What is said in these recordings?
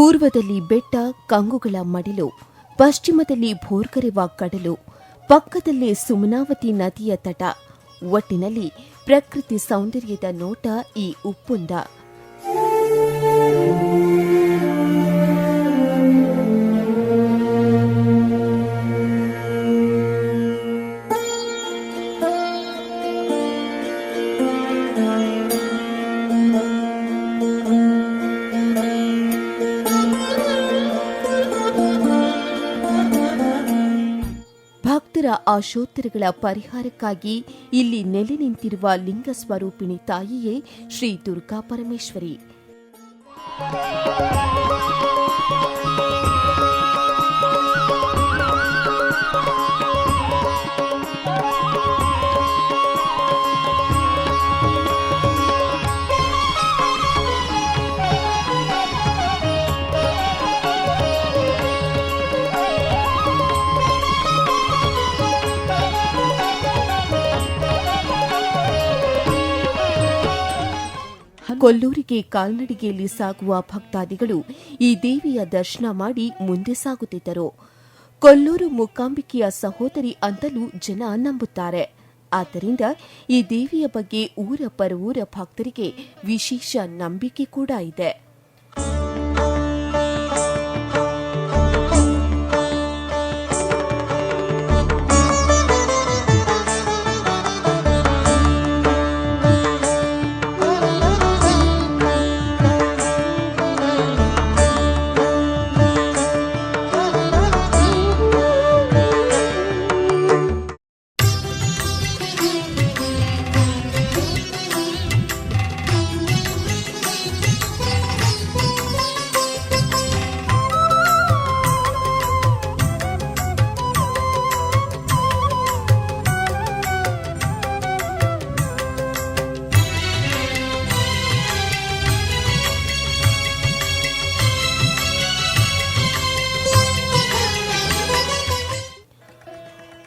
ಪೂರ್ವದಲ್ಲಿ ಬೆಟ್ಟ ಕಂಗುಗಳ ಮಡಿಲು, ಪಶ್ಚಿಮದಲ್ಲಿ ಭೋರ್ಗರೆವ ಕಡಲು, ಪಕ್ಕದಲ್ಲೇ ಸುಮನಾವತಿ ನದಿಯ ತಟ. ಒಟ್ಟಿನಲ್ಲಿ ಪ್ರಕೃತಿ ಸೌಂದರ್ಯದ ನೋಟ ಈ ಉಪ್ಪುಂದ. ಭಕ್ತರ ಆಶೋತ್ತರಗಳ ಪರಿಹಾರಕ್ಕಾಗಿ ಇಲ್ಲಿ ನೆಲೆ ನಿಂತಿರುವ ಲಿಂಗ ಸ್ವರೂಪಿಣಿ ತಾಯಿಯೇ ಶ್ರೀ ದುರ್ಗಾ ಪರಮೇಶ್ವರಿ. ಕೊಲ್ಲೂರಿಗೆ ಕಾಲ್ನಡಿಗೆಯಲ್ಲಿ ಸಾಗುವ ಭಕ್ತಾದಿಗಳು ಈ ದೇವಿಯ ದರ್ಶನ ಮಾಡಿ ಮುಂದೆ ಸಾಗುತ್ತಿದ್ದರು. ಕೊಲ್ಲೂರು ಮೂಕಾಂಬಿಕೆಯ ಸಹೋದರಿ ಅಂತಲೂ ಜನ ನಂಬುತ್ತಾರೆ. ಆದ್ದರಿಂದ ಈ ದೇವಿಯ ಬಗ್ಗೆ ಊರ ಪರವೂರ ಭಕ್ತರಿಗೆ ವಿಶೇಷ ನಂಬಿಕೆ ಕೂಡ ಇದೆ.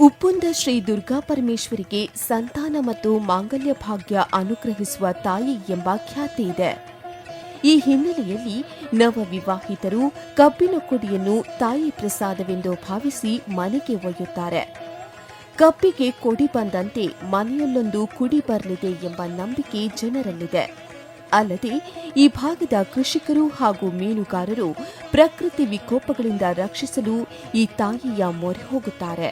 ಉಪ್ಪುಂದ ಶ್ರೀ ದುರ್ಗಾ ಪರಮೇಶ್ವರಿಗೆ ಸಂತಾನ ಮತ್ತು ಮಾಂಗಲ್ಯ ಭಾಗ್ಯ ಅನುಗ್ರಹಿಸುವ ತಾಯಿ ಎಂಬ ಖ್ಯಾತಿ ಇದೆ. ಈ ಹಿನ್ನೆಲೆಯಲ್ಲಿ ನವವಿವಾಹಿತರು ಕಬ್ಬಿನ ಕೊಡಿಯನ್ನು ತಾಯಿ ಪ್ರಸಾದವೆಂದು ಭಾವಿಸಿ ಮನೆಗೆ ಒಯ್ಯುತ್ತಾರೆ. ಕಬ್ಬಿಗೆ ಕೊಡಿ ಬಂದಂತೆ ಮನೆಯಲ್ಲೊಂದು ಕುಡಿ ಬರಲಿದೆ ಎಂಬ ನಂಬಿಕೆ ಜನರಲ್ಲಿದೆ. ಅಲ್ಲದೆ ಈ ಭಾಗದ ಕೃಷಿಕರು ಹಾಗೂ ಮೀನುಗಾರರು ಪ್ರಕೃತಿ ವಿಕೋಪಗಳಿಂದ ರಕ್ಷಿಸಲು ಈ ತಾಯಿಯ ಮೊರೆ ಹೋಗುತ್ತಾರೆ.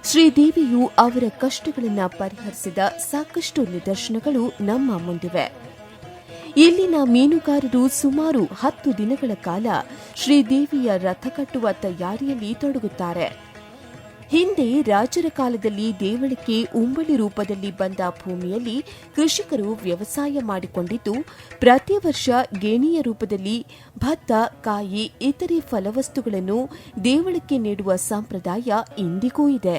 ಶ್ರೀದೇವಿಯು ಅವರ ಕಷ್ಟಗಳನ್ನು ಪರಿಹರಿಸಿದ ಸಾಕಷ್ಟು ನಿದರ್ಶನಗಳು ನಮ್ಮ ಮುಂದಿವೆ. ಇಲ್ಲಿನ ಮೀನುಗಾರರು ಸುಮಾರು 10 ದಿನಗಳ ಕಾಲ ಶ್ರೀದೇವಿಯ ರಥ ಕಟ್ಟುವ ತಯಾರಿಯಲ್ಲಿ ತೊಡಗುತ್ತಾರೆ. ಹಿಂದೆ ರಾಜರ ಕಾಲದಲ್ಲಿ ದೇವಳಕ್ಕೆ ಉಂಬಳಿ ರೂಪದಲ್ಲಿ ಬಂದ ಭೂಮಿಯಲ್ಲಿ ಕೃಷಿಕರು ವ್ಯವಸಾಯ ಮಾಡಿಕೊಂಡಿದ್ದು, ಪ್ರತಿ ವರ್ಷ ಗೇಣಿಯ ರೂಪದಲ್ಲಿ ಭತ್ತ, ಕಾಯಿ, ಇತರೆ ಫಲವಸ್ತುಗಳನ್ನು ದೇವಳಕ್ಕೆ ನೀಡುವ ಸಂಪ್ರದಾಯ ಇಂದಿಗೂ ಇದೆ.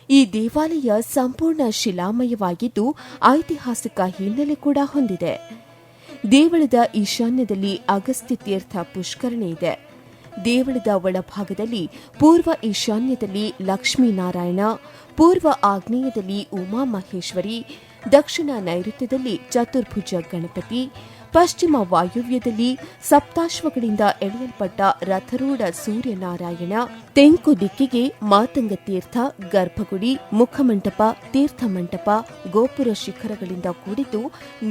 ಈ ದೇವಾಲಯ ಸಂಪೂರ್ಣ ಶಿಲಾಮಯವಾಗಿದ್ದು ಐತಿಹಾಸಿಕ ಹಿನ್ನೆಲೆ ಕೂಡ ಹೊಂದಿದೆ. ದೇವಳದ ಈಶಾನ್ಯದಲ್ಲಿ ಅಗಸ್ತ್ಯ ತೀರ್ಥ ಪುಷ್ಕರಣೆ ಇದೆ. ದೇವಳದ ಒಳಭಾಗದಲ್ಲಿ ಪೂರ್ವ ಈಶಾನ್ಯದಲ್ಲಿ ಲಕ್ಷ್ಮೀನಾರಾಯಣ, ಪೂರ್ವ ಆಗ್ನೇಯದಲ್ಲಿ ಉಮಾಮಹೇಶ್ವರಿ, ದಕ್ಷಿಣ ನೈಋತ್ಯದಲ್ಲಿ ಚತುರ್ಭುಜ ಗಣಪತಿ, ಪಶ್ಚಿಮ ವಾಯುವ್ಯದಲ್ಲಿ ಸಪ್ತಾಶ್ವಗಳಿಂದ ಎಳೆಯಲ್ಪಟ್ಟ ರಥರೂಢ ಸೂರ್ಯನಾರಾಯಣ, ತೆಂಕು ದಿಕ್ಕಿಗೆ ಮಾತಂಗ ತೀರ್ಥ, ಗರ್ಭಗುಡಿ, ಮುಖಮಂಟಪ, ತೀರ್ಥಮಂಟಪ, ಗೋಪುರ ಶಿಖರಗಳಿಂದ ಕೂಡಿದ್ದು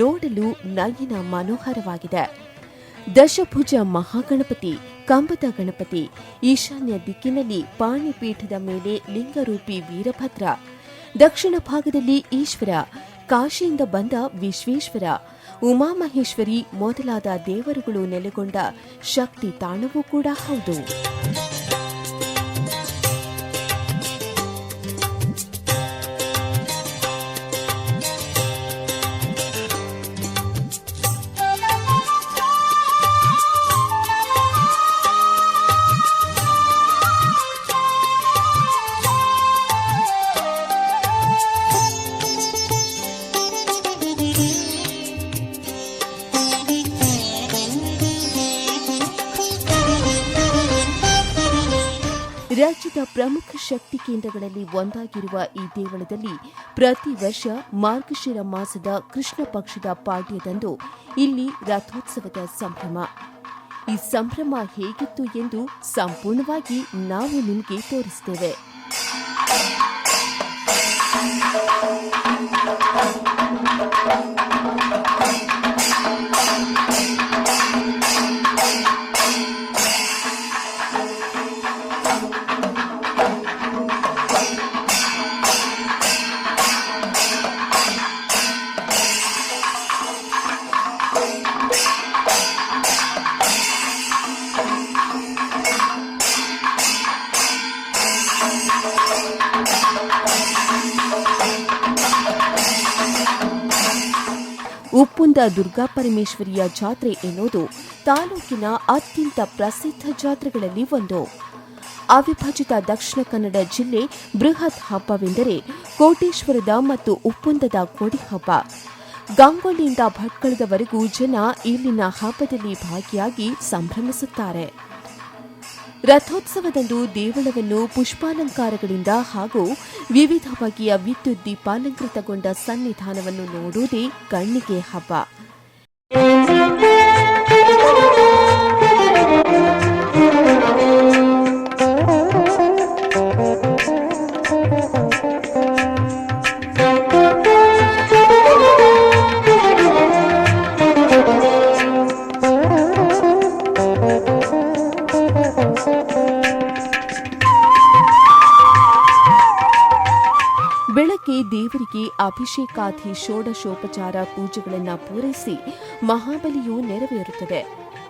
ನೋಡಲು ನಯನ ಮನೋಹರವಾಗಿದೆ. ದಶಭುಜ ಮಹಾಗಣಪತಿ, ಕಂಬದ ಗಣಪತಿ, ಈಶಾನ್ಯ ದಿಕ್ಕಿನಲ್ಲಿ ಪಾಣಿಪೀಠದ ಮೇಲೆ ಲಿಂಗರೂಪಿ ವೀರಭದ್ರ, ದಕ್ಷಿಣ ಭಾಗದಲ್ಲಿ ಈಶ್ವರ, ಕಾಶಿಯಿಂದ ಬಂದ ವಿಶ್ವೇಶ್ವರ, ಉಮಾಮಹೇಶ್ವರಿ ಮೊದಲಾದ ದೇವರುಗಳು ನೆಲೆಗೊಂಡ ಶಕ್ತಿ ತಾಣವೂ ಕೂಡ ಹೌದು. ರಾಜ್ಯದ ಪ್ರಮುಖ ಶಕ್ತಿ ಕೇಂದ್ರಗಳಲ್ಲಿ ಒಂದಾಗಿರುವ ಈ ದೇವಳದಲ್ಲಿ ಪ್ರತಿ ವರ್ಷ ಮಾರ್ಗಶಿರ ಮಾಸದ ಕೃಷ್ಣ ಪಕ್ಷದ ಪಾಡ್ಯದಂದು ಇಲ್ಲಿ ರಥೋತ್ಸವದ ಸಂಭ್ರಮ. ಈ ಸಂಭ್ರಮ ಹೇಗಿತ್ತು ಎಂದು ಸಂಪೂರ್ಣವಾಗಿ ನಾವು ನಿಮಗೆ ತೋರಿಸುತ್ತೇವೆ. ಉಪ್ಪುಂದ ದುರ್ಗಾಪರಮೇಶ್ವರಿಯ ಜಾತ್ರೆ ಎನ್ನುವುದು ತಾಲೂಕಿನ ಅತ್ಯಂತ ಪ್ರಸಿದ್ಧ ಜಾತ್ರೆಗಳಲ್ಲಿ ಒಂದು. ಅವಿಭಜಿತ ದಕ್ಷಿಣ ಕನ್ನಡ ಜಿಲ್ಲೆ ಬೃಹತ್ ಹಬ್ಬವೆಂದರೆ ಕೋಟೇಶ್ವರದ ಮತ್ತು ಉಪ್ಪುಂದದ ಕೋಡಿ ಹಬ್ಬ. ಗಂಗೊಳ್ಳಿಯಿಂದ ಭಟ್ಕಳದವರೆಗೂ ಜನ ಇಲ್ಲಿನ ಹಬ್ಬದಲ್ಲಿ ಭಾಗಿಯಾಗಿ ಸಂಭ್ರಮಿಸುತ್ತಾರೆ. ರಥೋತ್ಸವದಂದು ದೇವಳವನ್ನು ಪುಷ್ಪಾಲಂಕಾರಗಳಿಂದ ಹಾಗೂ ವಿವಿಧ ಬಗೆಯ ವಿದ್ಯುತ್ ದೀಪಾಲಂಕೃತಗೊಂಡ ಸನ್ನಿಧಾನವನ್ನು ನೋಡುವುದೇ ಕಣ್ಣಿಗೆ ಹಬ್ಬ. ಬೆಳಗ್ಗೆ ದೇವರಿಗೆ ಅಭಿಷೇಕಾದಿ ಷೋಡಶೋಪಚಾರ ಪೂಜೆಗಳನ್ನು ಪೂರೈಸಿ ಮಹಾಬಲಿಯು ನೆರವೇರುತ್ತದೆ.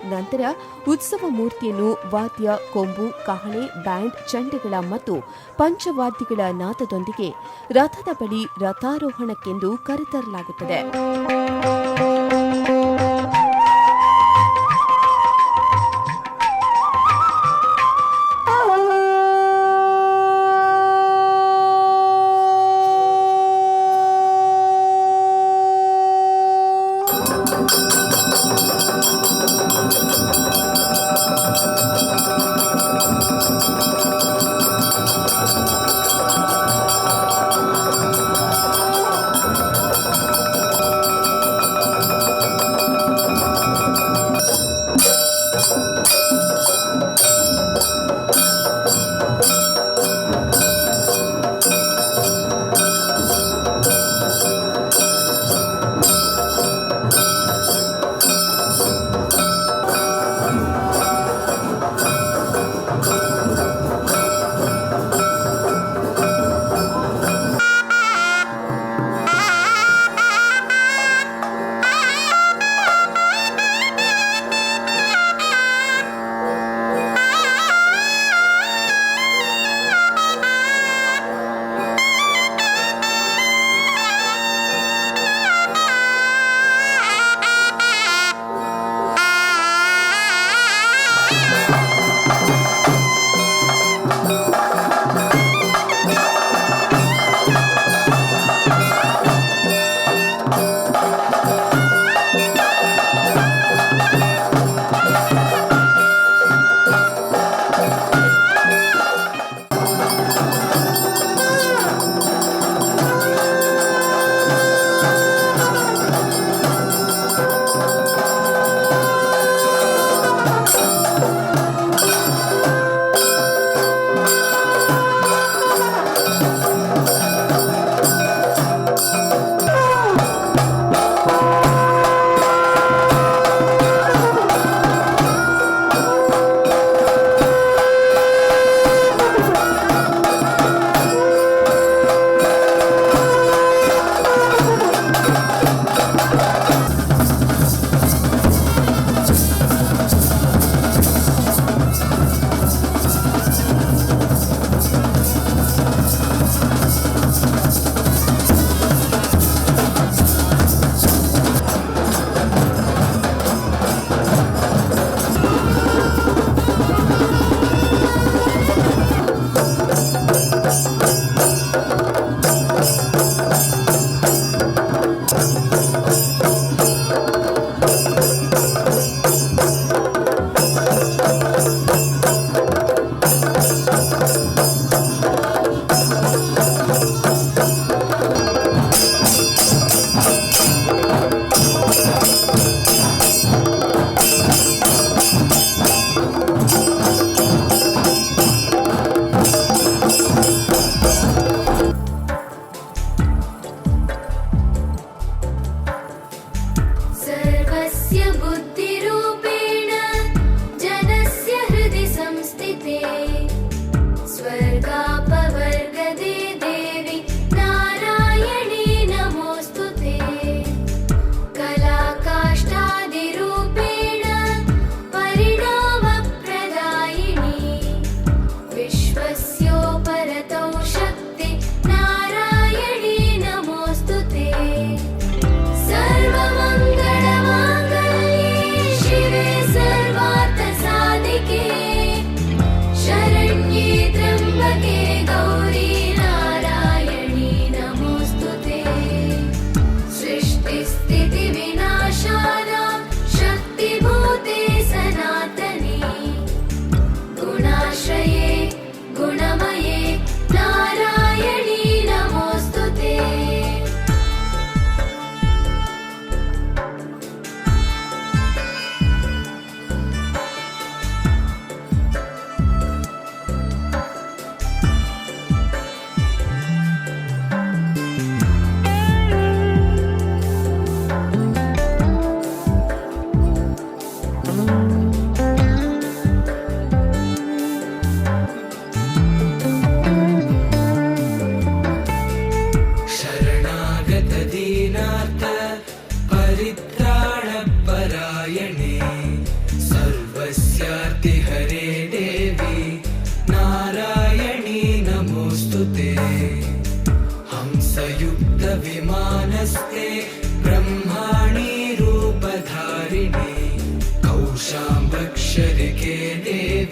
ನಂತರ ಉತ್ಸವ ಮೂರ್ತಿಯನ್ನು ವಾದ್ಯ, ಕೊಂಬು, ಕಹಳೆ, ಬ್ಯಾಂಡ್, ಚಂಡೆಗಳ ಮತ್ತು ಪಂಚವಾದ್ಯಗಳ ನಾದದೊಂದಿಗೆ ರಥದ ಬಳಿ ರಥಾರೋಹಣಕ್ಕೆಂದು ಕರೆತರಲಾಗುತ್ತದೆ.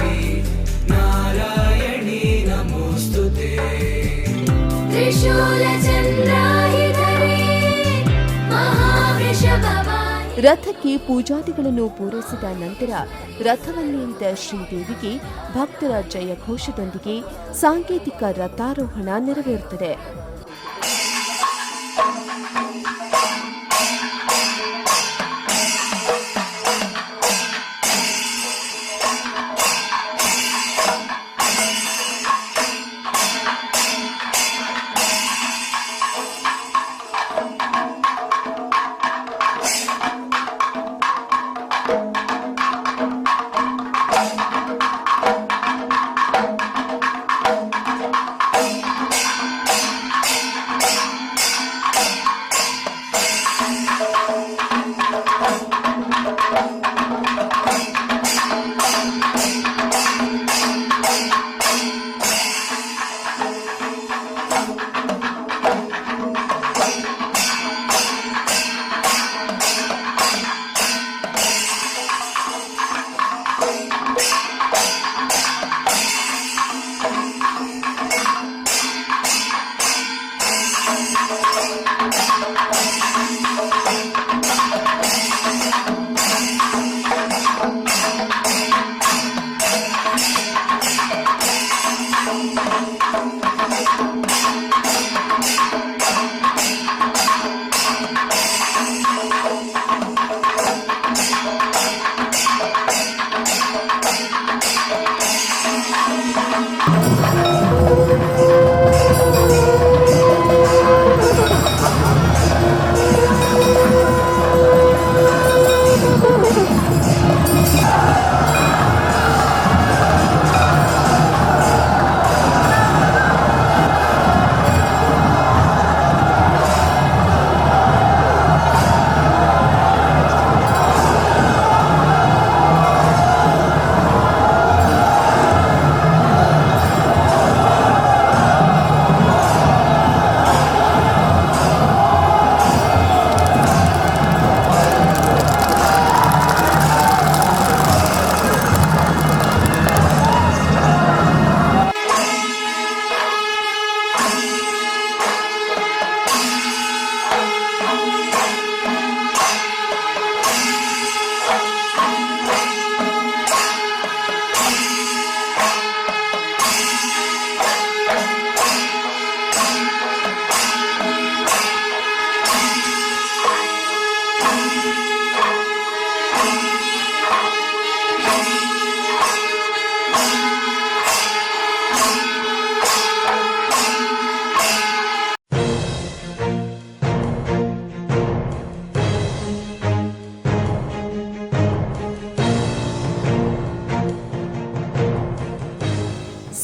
देवी नारायणी नमोस्तुते। त्रिशूलचन्द्राहिधरे महावृषभवाहिनी। ರಥಕ್ಕೆ ಪೂಜಾದಿಗಳನ್ನು ಪೂರೈಸಿದ ನಂತರ ರಥವನ್ನೇರಿದ ಶ್ರೀದೇವಿಗೆ ಭಕ್ತರ ಜಯಘೋಷದೊಂದಿಗೆ ಸಾಂಕೇತಿಕ ರಥಾರೋಹಣ ನೆರವೇರುತ್ತದೆ.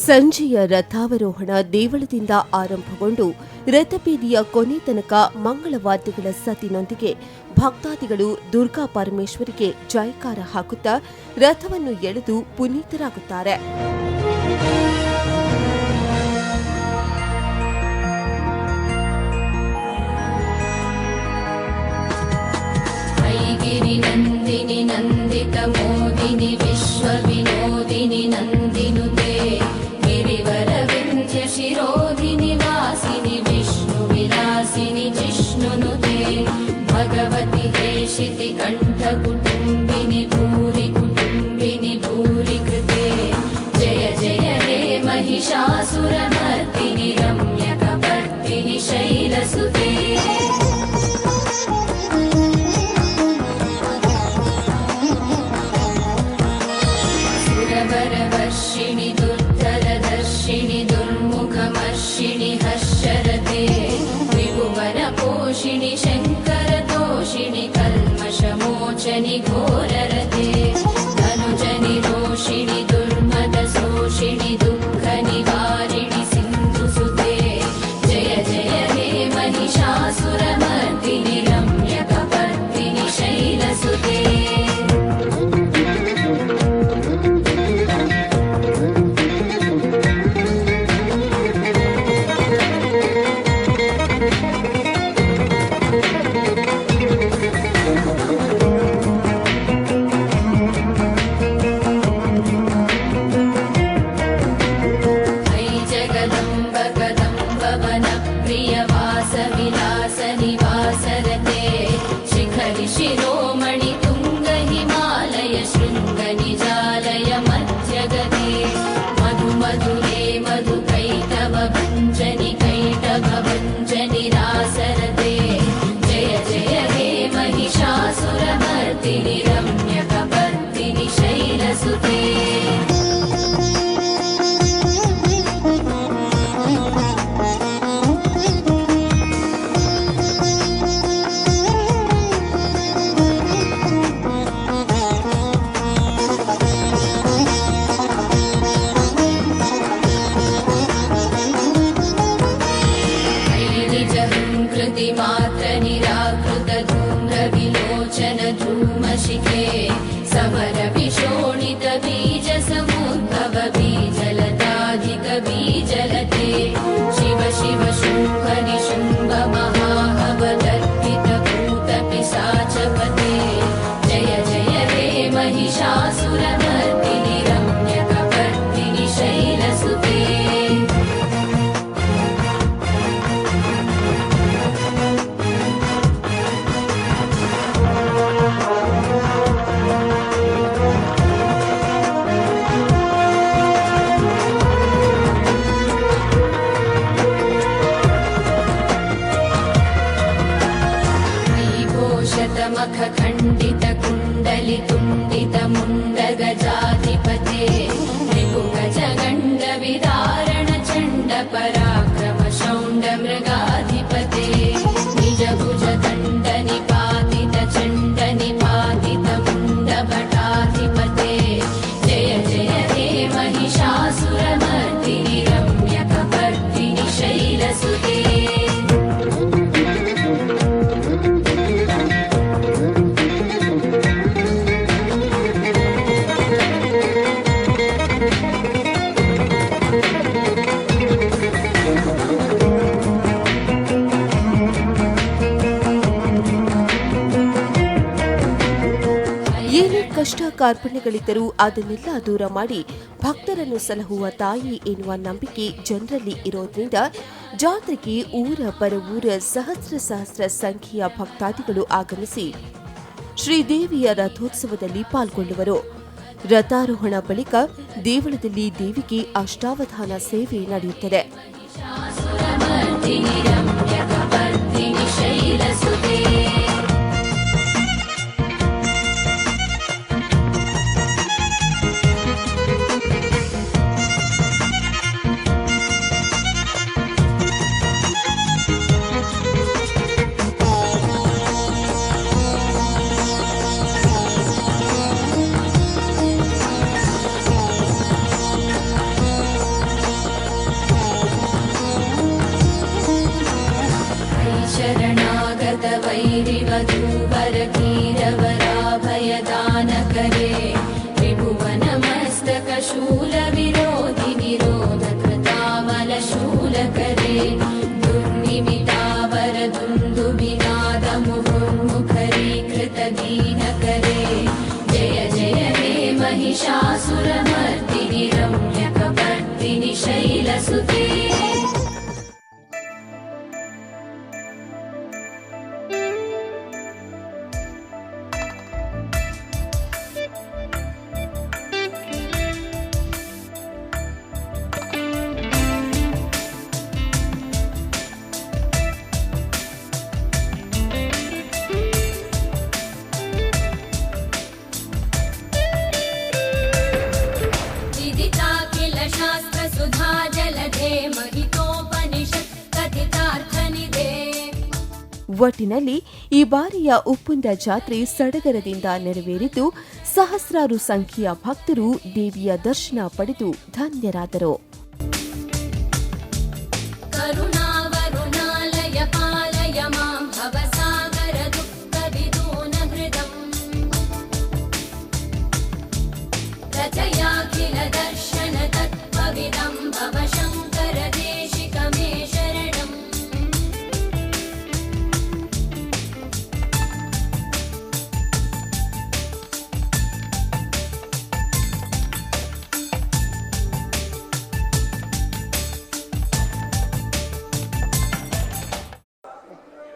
ಸಂಜೆಯ ರಥಾವರೋಹಣ ದೇವಳದಿಂದ ಆರಂಭಗೊಂಡು ರಥಬೀದಿಯ ಕೊನೆ ತನಕ ಮಂಗಳವಾದ್ಯಗಳ ಸತಿನೊಂದಿಗೆ ಭಕ್ತಾದಿಗಳು ದುರ್ಗಾ ಪರಮೇಶ್ವರಿಗೆ ಜಯಕಾರ ಹಾಕುತ್ತಾ ರಥವನ್ನು ಎಳೆದು ಪುನೀತರಾಗುತ್ತಾರೆ. ನಂದಿನಿ ನಂದಿತ ಮೋದಿನಿ ವಿಶ್ವ ವಿನೋದಿನಿ ನಂದಿನುತೆ ಗಿರಿವರ ವಿಂಧ್ಯ ಶಿರೋಧಿನಿ ವಾಸಿನಿ ವಿಷ್ಣು ವಿಲಾಸಿನಿ ಜಿಷ್ಣುನುತೆ ಭಗವತಿ ಹೇಷಿತಿ ಕಂಠ ಕುಟುಂಬಿನಿ ಭೂರಿ ಕುಟುಂಬಿನಿ ಭೂರಿ ಕೃತೆ ಜಯ ಜಯ ಹೇ महिषासुर मर्दिनि रम्यक पर्दिनि शैलसुते वर्षिणि दुर्धरदर्शिनि दुर्मुखमर्षिणि हर्षरते त्रिभुवनपोषिणि शङ्करतोषिणि कल्मषमोचनि घोररते धनुजनि रोषिणि दुर्मदशोषिणि दुःखनिवारिणि सिन्धुसुते जय जय हे महिषासुरमर्दिनि रम्यकपर्दिनि शैलसुते मधु मधुरे मधु कैटभ भञ्जनि रासरते जय जय हे महिषासुरमर्दिनि रम्यकपर्दिनि शैलसुते मात्र निराकृत धूम्र विलोचन धूमशिखे समर विशोणित बीज समुद्भव बीजलताधिक बीजलते शिव शिव शुम्भ निशुम्भ महाहवदर्पित भूत पिशाचपते जय जय हे महिषासुरमर्दिनि रम्यकपर्दिनि शैलसुते खण्डित कुण्डलि तुण्डित मुण्ड गजाधिपते रिपुगज गण्ड विदारण चण्ड पराक्रम शौण्ड मृगाधिपते निज भुज दण्ड निपातित चण्ड निपातित मुण्ड भटाधिपते जय जय हे महिषासुरमर्दिनि रम्यकपर्दिनि शैलसुते ಕಷ್ಟ ಕಾರ್ಪಣ್ಯಗಳಿದ್ದರೂ ಅದನ್ನೆಲ್ಲ ದೂರ ಮಾಡಿ ಭಕ್ತರನ್ನು ಸಲಹುವ ತಾಯಿ ಎನ್ನುವ ನಂಬಿಕೆ ಜನರಲ್ಲಿ ಇರೋದ್ರಿಂದ ಜಾತ್ರೆಗೆ ಊರ ಪರವೂರ ಸಹಸ್ರ ಸಹಸ್ರ ಸಂಖ್ಯೆಯ ಭಕ್ತಾದಿಗಳು ಆಗಮಿಸಿ ಶ್ರೀದೇವಿಯ ರಥೋತ್ಸವದಲ್ಲಿ ಪಾಲ್ಗೊಳ್ಳುವರು. ರಥಾರೋಹಣ ಬಳಿಕ ದೇವಳದಲ್ಲಿ ದೇವಿಗೆ ಅಷ್ಟಾವಧಾನ ಸೇವೆ ನಡೆಯುತ್ತದೆ. शरणागत वैरिवधूवर कीरवराभयदान करे त्रिभुवन मस्तक शूल विरोधि निरोध कृतामल शूल करे दुर्निमितावर दुन्दुभिनाद मुहुर्मुखरीकृत दीन करे जय जय हे महिषासुरमर्दिनि रम्यकपर्दिनि शैलसुते ಒಟ್ಟಿನಲ್ಲಿ ಈ ಬಾರಿಯ ಉಪ್ಪುಂದ ಜಾತ್ರೆ ಸಡಗರದಿಂದ ನೆರವೇರಿದ್ದು ಸಹಸ್ರಾರು ಸಂಖ್ಯೆಯ ಭಕ್ತರು ದೇವಿಯ ದರ್ಶನ ಪಡೆದು ಧನ್ಯರಾದರು.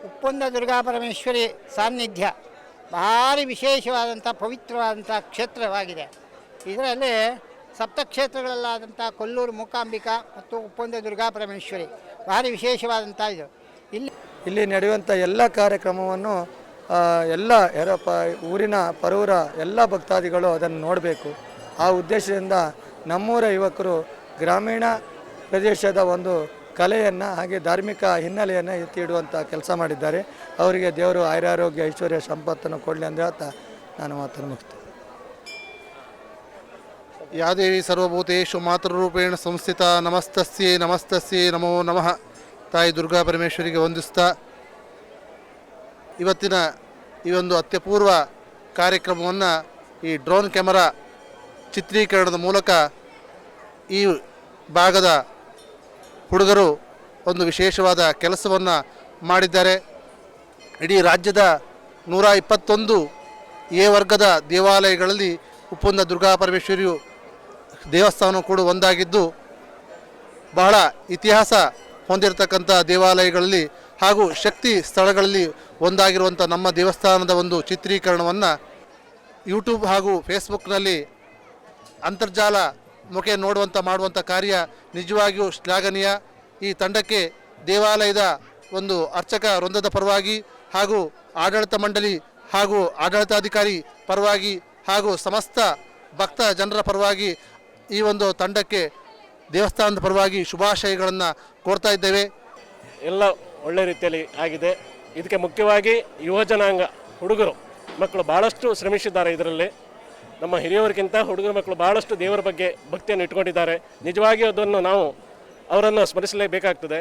ಉಪ್ಪುಂದ ದುರ್ಗಾಪರಮೇಶ್ವರಿ ಸಾನ್ನಿಧ್ಯ ಭಾರಿ ವಿಶೇಷವಾದಂಥ ಪವಿತ್ರವಾದಂಥ ಕ್ಷೇತ್ರವಾಗಿದೆ. ಇದರಲ್ಲಿ ಸಪ್ತಕ್ಷೇತ್ರಗಳಲ್ಲಾದಂಥ ಕೊಲ್ಲೂರು ಮೂಕಾಂಬಿಕಾ ಮತ್ತು ಉಪ್ಪೊಂದೆ ದುರ್ಗಾ ಪರಮೇಶ್ವರಿ ಭಾರಿ ವಿಶೇಷವಾದಂಥ ಇದು. ಇಲ್ಲಿ ನಡೆಯುವಂಥ ಎಲ್ಲ ಕಾರ್ಯಕ್ರಮವನ್ನು ಎಲ್ಲ ಊರಿನ ಪರೂರ ಎಲ್ಲ ಭಕ್ತಾದಿಗಳು ಅದನ್ನು ನೋಡಬೇಕು. ಆ ಉದ್ದೇಶದಿಂದ ನಮ್ಮೂರ ಯುವಕರು ಗ್ರಾಮೀಣ ಪ್ರದೇಶದ ಒಂದು ಕಲೆಯನ್ನು ಹಾಗೆ ಧಾರ್ಮಿಕ ಹಿನ್ನೆಲೆಯನ್ನು ಎತ್ತಿ ಇಡುವಂಥ ಕೆಲಸ ಮಾಡಿದ್ದಾರೆ. ಅವರಿಗೆ ದೇವರು ಆಯುರಾರೋಗ್ಯ ಐಶ್ವರ್ಯ ಸಂಪತ್ತನ್ನು ಕೊಡಲಿ ಅಂತ ಹೇಳ್ತಾ ನಾನು ಮಾತನ್ನು ಮುಗಿಸ್ತೇನೆ. ಯಾ ದೇವಿ ಸರ್ವಭೂತೇಷು ಮಾತೃರೂಪೇಣ ಸಂಸ್ಥಿತ ನಮಸ್ತಸ್ಯೆ ನಮಸ್ತಸ್ಯೆ ನಮೋ ನಮಃ. ತಾಯಿ ದುರ್ಗಾ ಪರಮೇಶ್ವರಿಗೆ ವಂದಿಸ್ತಾ ಇವತ್ತಿನ ಈ ಒಂದು ಅತ್ಯಪೂರ್ವ ಕಾರ್ಯಕ್ರಮವನ್ನು ಈ ಡ್ರೋನ್ ಕ್ಯಾಮರಾ ಚಿತ್ರೀಕರಣದ ಮೂಲಕ ಈ ಭಾಗದ ಹುಡುಗರು ಒಂದು ವಿಶೇಷವಾದ ಕೆಲಸವನ್ನು ಮಾಡಿದ್ದಾರೆ. ಇಡೀ ರಾಜ್ಯದ 121 ಎ ವರ್ಗದ ದೇವಾಲಯಗಳಲ್ಲಿ ಉಪ್ಪೊಂದ ದುರ್ಗಾ ಪರಮೇಶ್ವರಿಯು ದೇವಸ್ಥಾನ ಕೂಡ ಒಂದಾಗಿದ್ದು ಬಹಳ ಇತಿಹಾಸ ಹೊಂದಿರತಕ್ಕಂಥ ದೇವಾಲಯಗಳಲ್ಲಿ ಹಾಗೂ ಶಕ್ತಿ ಸ್ಥಳಗಳಲ್ಲಿ ಒಂದಾಗಿರುವಂಥ ನಮ್ಮ ದೇವಸ್ಥಾನದ ಒಂದು ಚಿತ್ರೀಕರಣವನ್ನು ಯೂಟ್ಯೂಬ್ ಹಾಗೂ ಫೇಸ್ಬುಕ್ನಲ್ಲಿ ಅಂತರ್ಜಾಲ ಮುಖೇ ಮಾಡುವಂಥ ಕಾರ್ಯ ನಿಜವಾಗಿಯೂ ಶ್ಲಾಘನೀಯ. ಈ ತಂಡಕ್ಕೆ ದೇವಾಲಯದ ಒಂದು ಅರ್ಚಕ ವೃಂದದ ಪರವಾಗಿ ಹಾಗೂ ಆಡಳಿತ ಮಂಡಳಿ ಹಾಗೂ ಆಡಳಿತಾಧಿಕಾರಿ ಪರವಾಗಿ ಹಾಗೂ ಸಮಸ್ತ ಭಕ್ತ ಜನರ ಪರವಾಗಿ ಈ ಒಂದು ತಂಡಕ್ಕೆ ದೇವಸ್ಥಾನದ ಪರವಾಗಿ ಶುಭಾಶಯಗಳನ್ನು ಕೋರ್ತಾ ಇದ್ದೇವೆ. ಎಲ್ಲ ಒಳ್ಳೆ ರೀತಿಯಲ್ಲಿ ಆಗಿದೆ. ಇದಕ್ಕೆ ಮುಖ್ಯವಾಗಿ ಯುವಜನಾಂಗ ಹುಡುಗರು ಮಕ್ಕಳು ಭಾಳಷ್ಟು ಶ್ರಮಿಸಿದ್ದಾರೆ. ಇದರಲ್ಲಿ ನಮ್ಮ ಹಿರಿಯವರಿಗಿಂತ ಹುಡುಗರ ಮಕ್ಕಳು ಭಾಳಷ್ಟು ದೇವರ ಬಗ್ಗೆ ಭಕ್ತಿಯನ್ನು ಇಟ್ಕೊಂಡಿದ್ದಾರೆ. ನಿಜವಾಗಿಯೂ ಅದನ್ನು ನಾವು ಅವರನ್ನು ಸ್ಮರಿಸಲೇಬೇಕಾಗ್ತದೆ.